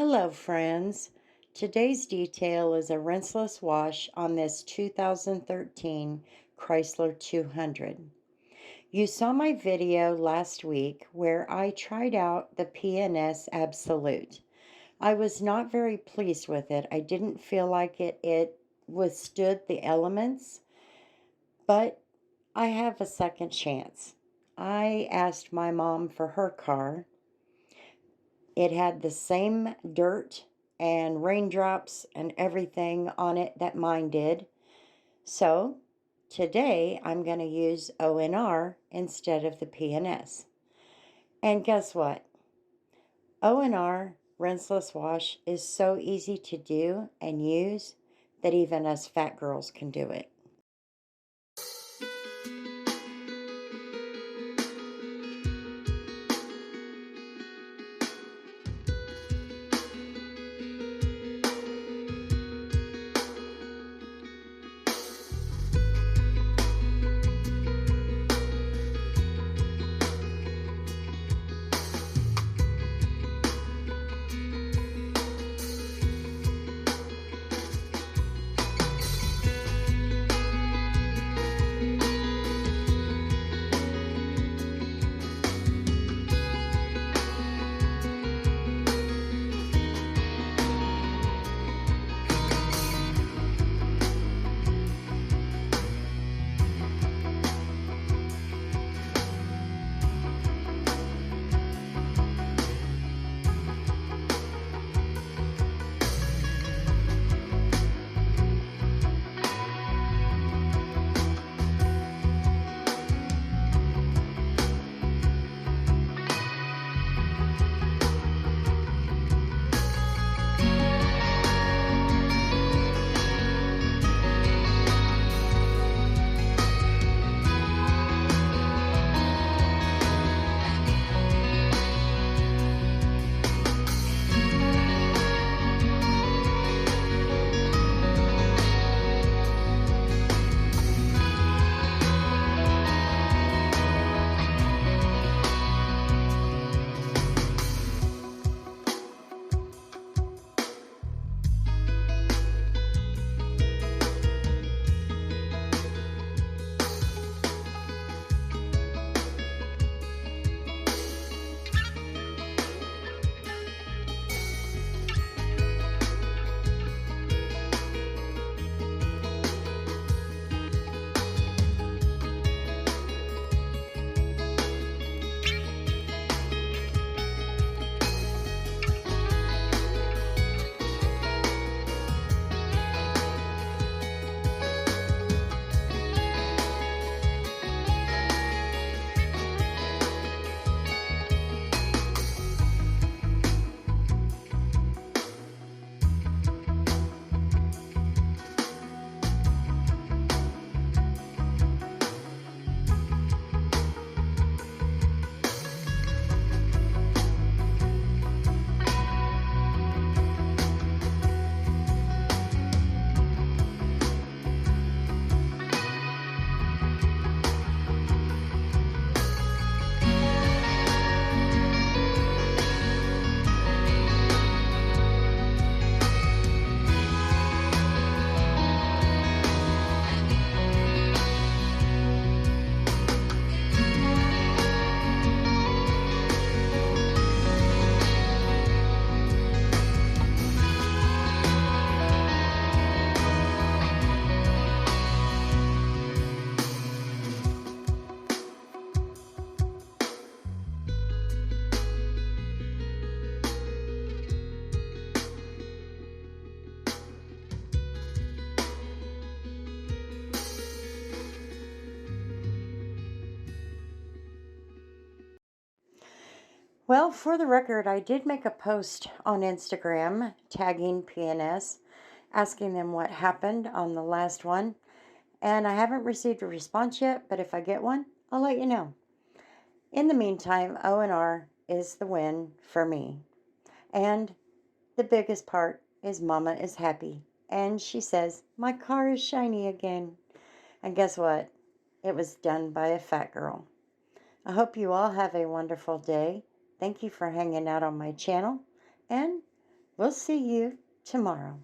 Hello friends. Today's detail is a rinseless wash on this 2013 Chrysler 200. You saw my video last week where I tried out the PNS Absolute. I was not very pleased with it. I didn't feel like it withstood the elements, but I have a second chance. I asked my mom for her car. It had the same dirt and raindrops and everything on it that mine did. So today I'm going to use ONR instead of the PNS. And guess what? ONR Rinseless Wash is so easy to do and use that even us fat girls can do it. Well, for the record, I did make a post on Instagram tagging PNS, asking them what happened on the last one. And I haven't received a response yet, but if I get one, I'll let you know. In the meantime, ONR is the win for me. And the biggest part is Mama is happy. And she says, my car is shiny again. And guess what? It was done by a fat girl. I hope you all have a wonderful day. Thank you for hanging out on my channel. And We'll see you tomorrow.